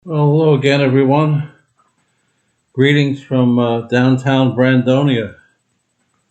Well, hello again, everyone. Greetings from downtown Brandonia,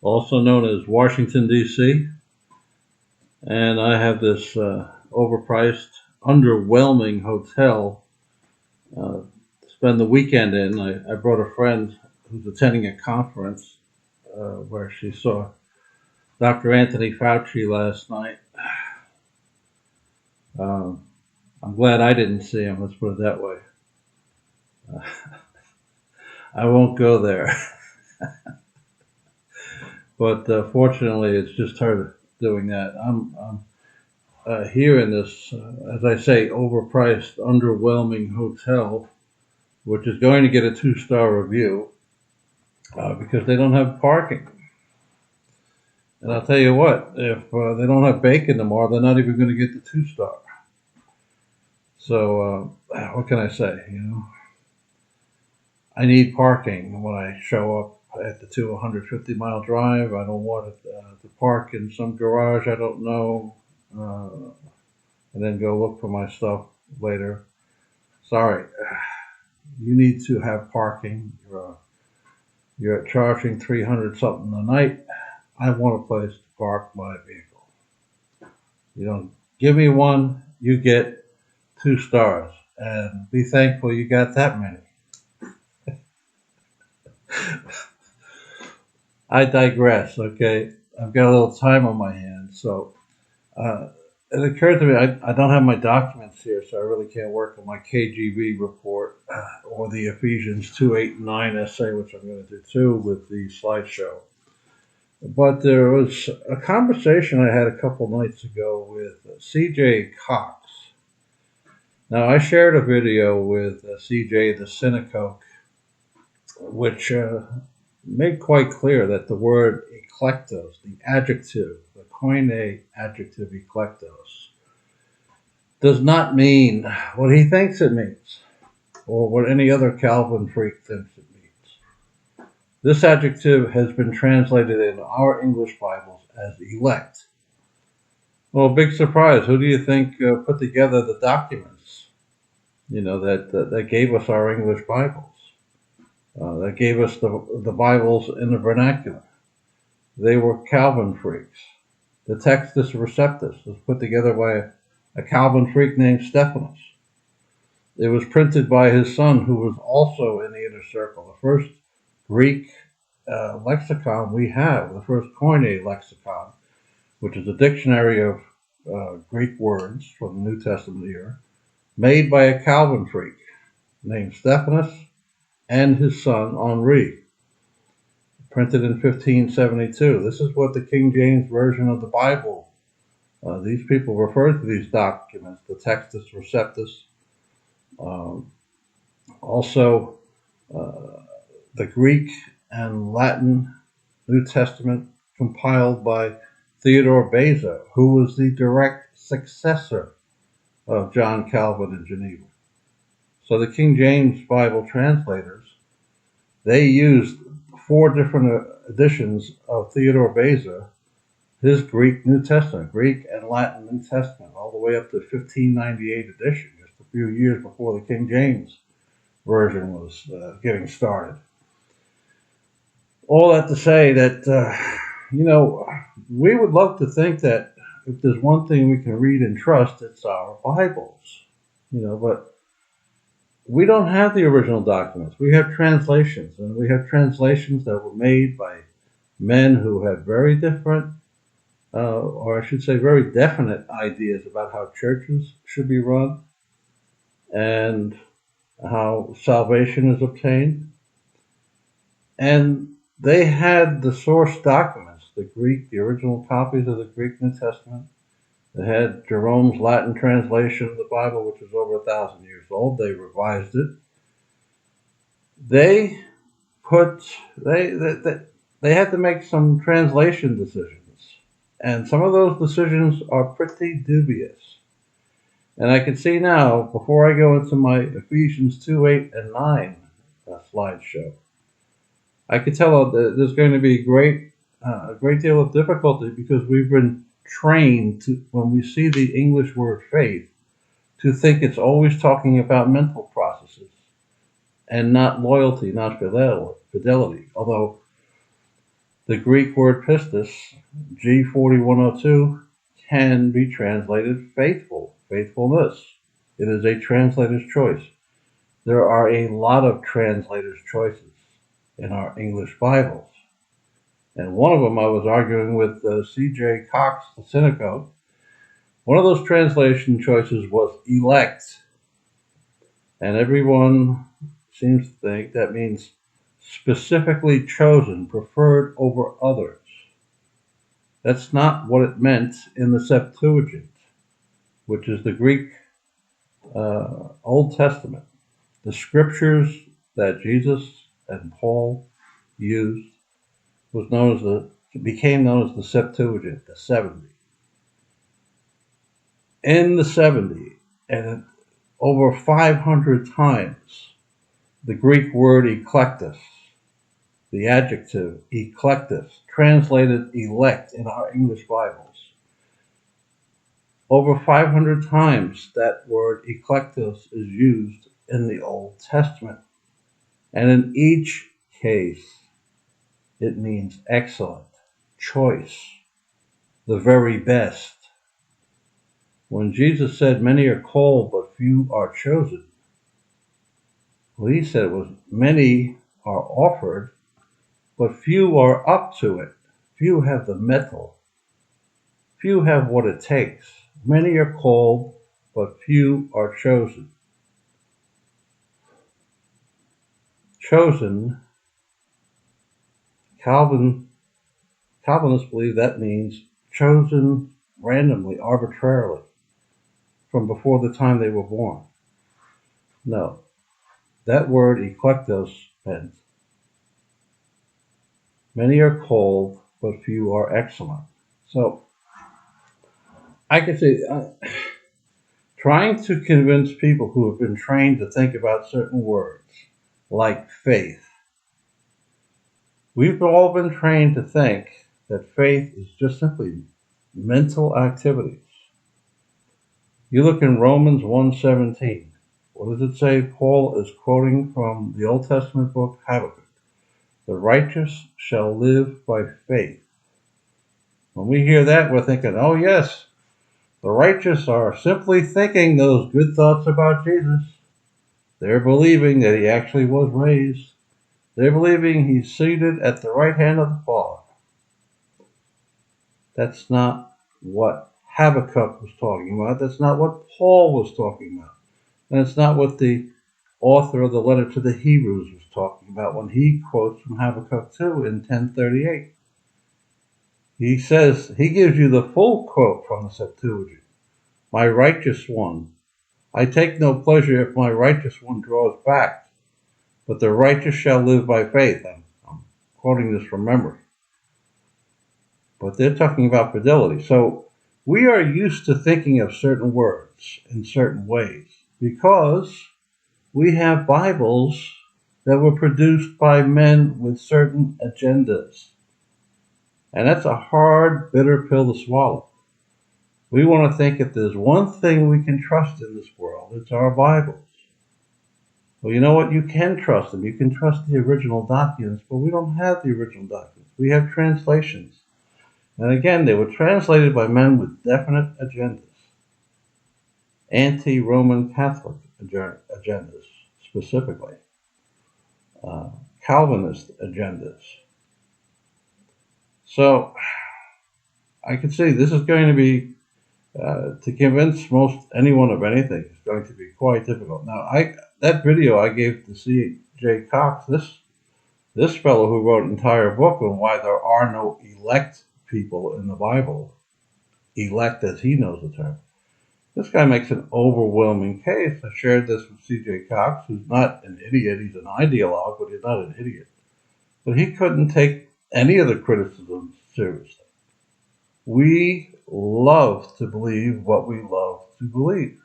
also known as Washington, D.C. And I have this overpriced, underwhelming hotel to spend the weekend in. I brought a friend who's attending a conference where she saw Dr. Anthony Fauci last night. Um, I'm glad I didn't see him, let's put it that way. I won't go there. But fortunately, it's just her doing that. I'm here in this, as I say, overpriced, underwhelming hotel, which is going to get a two-star review because they don't have parking. And I'll tell you what, if they don't have bacon tomorrow, they're not even going to get the two-star. So what can I say? I need parking when I show up at the 150-mile drive. I don't want it to park in some garage I don't know, and then go look for my stuff later. Sorry, you need to have parking. You're charging 300 something a night. I want a place to park my vehicle. You don't give me one, you get two stars, and be thankful you got that many. I digress. Okay, I've got a little time on my hands, so uh, it occurred to me I don't have my documents here, so I really can't work on my KGB report or the Ephesians 2:8 and 9 essay, which I'm going to do too with the slideshow. But there was a conversation I had a couple nights ago with CJ Cox. Now, I shared a video with CJ the Cynicoke, which made quite clear that the word eclectos, the adjective, the Koine adjective eclectos, does not mean what he thinks it means, or what any other Calvin freak thinks it means. This adjective has been translated in our English Bibles as elect. Well, big surprise. Who do you think put together the documents? That gave us our English Bibles. That gave us the Bibles in the vernacular. They were Calvin freaks. The Textus Receptus was put together by a Calvin freak named Stephanus. It was printed by his son, who was also in the inner circle. The first Greek lexicon we have, the first Koine lexicon, which is a dictionary of Greek words from the New Testament era, made by a Calvin freak named Stephanus and his son Henri, printed in 1572. This is what the King James Version of the Bible, these people refer to these documents, the Textus Receptus, also the Greek and Latin New Testament compiled by Theodore Beza, who was the direct successor of John Calvin in Geneva. So the King James Bible translators, they used four different editions of Theodore Beza, his Greek New Testament, Greek and Latin New Testament, all the way up to 1598 edition, just a few years before the King James version was getting started. All that to say that, we would love to think that if there's one thing we can read and trust, it's our Bibles, but we don't have the original documents. We have translations, and we have translations that were made by men who had very different, or I should say, very definite ideas about how churches should be run and how salvation is obtained. And they had the source documents, the original copies of the Greek New Testament. They had Jerome's Latin translation of the Bible, which is over 1,000 years old. They revised it. They put they had to make some translation decisions, and some of those decisions are pretty dubious. And I can see now, before I go into my Ephesians 2:8 and 9 slideshow, I could tell that there's going to be a great deal of difficulty because we've been trained to, when we see the English word faith, to think it's always talking about mental processes. emphasis, and not loyalty, not fidelity. Although the Greek word pistis, G4102, can be translated faithful, faithfulness. It is a translator's choice. There are a lot of translators' choices in our English Bibles. And one of them I was arguing with C.J. Cox, the Synagogue. One of those translation choices was elect. And everyone seems to think that means specifically chosen, preferred over others. That's not what it meant in the Septuagint, which is the Greek Old Testament. The scriptures that Jesus and Paul used became known as the Septuagint, the 70. In the 70, and over 500 times, the Greek word eklektos, the adjective eklektos, translated elect in our English Bibles. Over 500 times that word eklektos is used in the Old Testament. And in each case, it means excellent, choice, the very best. When Jesus said, many are called, but few are chosen, what he said was, many are offered, but few are up to it. Few have the mettle. Few have what it takes. Many are called, but few are chosen. Chosen, Calvinists believe that means chosen randomly, arbitrarily, from before the time they were born. No, that word eklektos meant many are called, but few are excellent. So I could say, trying to convince people who have been trained to think about certain words, like faith. We've all been trained to think that faith is just simply mental activities. You look in Romans 1:17. What does it say? Paul is quoting from the Old Testament book Habakkuk. The righteous shall live by faith. When we hear that, we're thinking, oh yes, the righteous are simply thinking those good thoughts about Jesus. They're believing that he actually was raised. They're believing he's seated at the right hand of the Father. That's not what Habakkuk was talking about. That's not what Paul was talking about. And it's not what the author of the letter to the Hebrews was talking about when he quotes from Habakkuk 2 in 10:38. He says, he gives you the full quote from the Septuagint. My righteous one, I take no pleasure if my righteous one draws back, but the righteous shall live by faith. I'm quoting this from memory. But they're talking about fidelity. So we are used to thinking of certain words in certain ways because we have Bibles that were produced by men with certain agendas. And that's a hard, bitter pill to swallow. We want to think if there's one thing we can trust in this world, it's our Bibles. Well, you know what? You can trust them. You can trust the original documents, but we don't have the original documents. We have translations. And again, they were translated by men with definite agendas. Anti-Roman Catholic agendas, specifically. Calvinist agendas. So I could say this is going to be, to convince most anyone of anything is going to be quite difficult. Now, that video I gave to C.J. Cox, this fellow who wrote an entire book on why there are no elect people in the Bible, elect as he knows the term. This guy makes an overwhelming case. I shared this with C.J. Cox, who's not an idiot. He's an ideologue, but he's not an idiot. But he couldn't take any of the criticism seriously. We love to believe what we love to believe.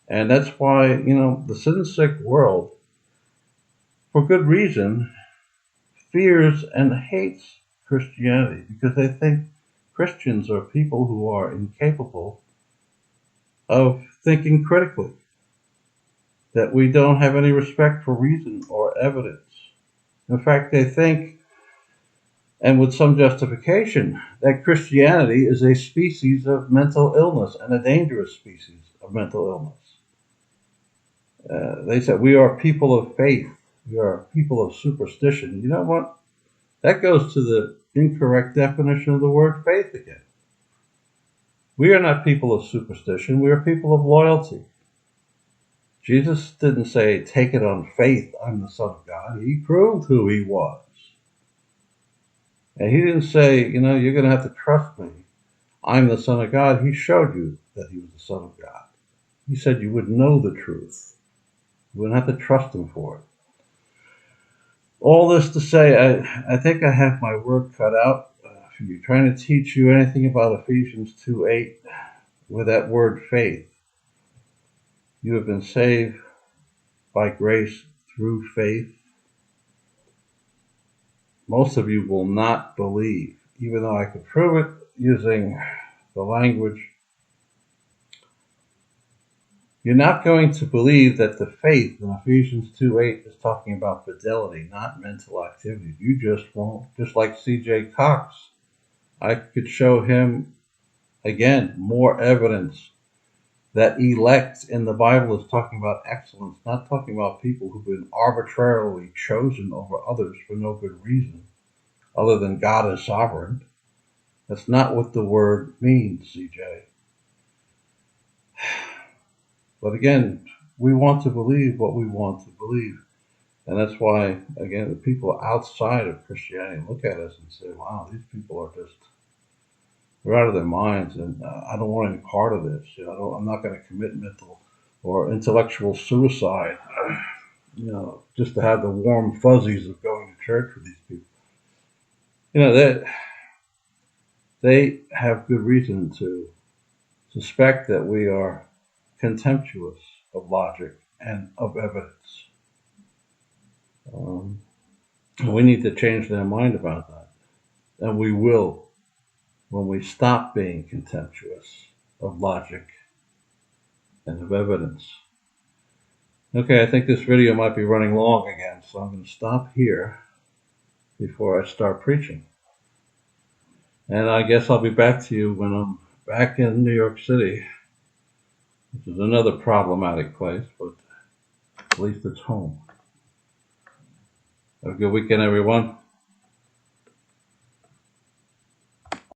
And that's why, the sin-sick world, for good reason, fears and hates Christianity because they think Christians are people who are incapable of thinking critically. that we don't have any respect for reason or evidence. In fact, they think, and with some justification, that Christianity is a species of mental illness and a dangerous species of mental illness. They said we are people of faith. We are people of superstition. You know what? That goes to the incorrect definition of the word faith again. We are not people of superstition. We are people of loyalty. Jesus didn't say, take it on faith, I'm the Son of God. He proved who he was. And he didn't say, you're going to have to trust me. I'm the Son of God. He showed you that he was the Son of God. He said you would know the truth. You wouldn't have to trust him for it. All this to say, I think I have my work cut out for you. Trying to teach you anything about Ephesians 2:8 with that word faith. You have been saved by grace through faith. Most of you will not believe, even though I could prove it using the language. You're not going to believe that the faith in Ephesians 2:8 is talking about fidelity, not mental activity. You just won't. Just like C.J. Cox, I could show him, again, more evidence that elect in the Bible is talking about excellence, not talking about people who've been arbitrarily chosen over others for no good reason, other than God is sovereign. That's not what the word means, CJ. But again, we want to believe what we want to believe. And that's why, again, the people outside of Christianity look at us and say, wow, these people are just, they're out of their minds, and I don't want any part of this. I'm not going to commit mental or intellectual suicide, just to have the warm fuzzies of going to church with these people. They have good reason to suspect that we are contemptuous of logic and of evidence. We need to change their mind about that. And we will when we stop being contemptuous of logic and of evidence. Okay, I think this video might be running long again, so I'm going to stop here before I start preaching. And I guess I'll be back to you when I'm back in New York City, which is another problematic place, but at least it's home. Have a good weekend, everyone.